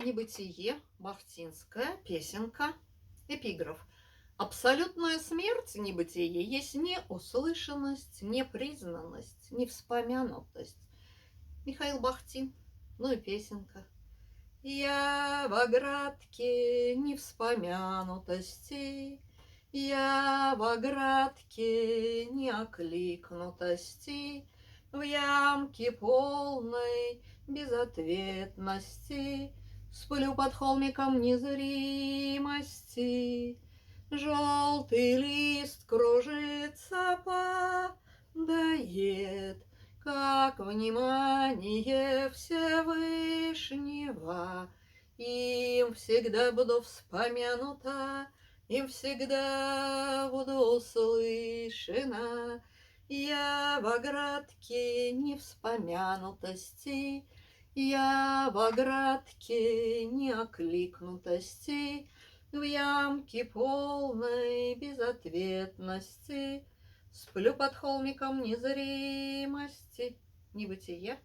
Небытие, бахтинская песенка, эпиграф. Абсолютная смерть небытие есть неуслышанность, непризнанность, невспомянутость. Михаил Бахтин. Ну и песенка. Я в оградке невспомянутости, я в оградке неокликнутости, в ямке полной безответности сплю под холмиком незримости. Желтый лист кружится, падает, как внимание Всевышнего. Им всегда буду вспомянута, им всегда буду услышана. Я в оградке невспомянутости, я в оградке неокликнутости, в ямке полной безответности сплю под холмиком незримости. Небытие.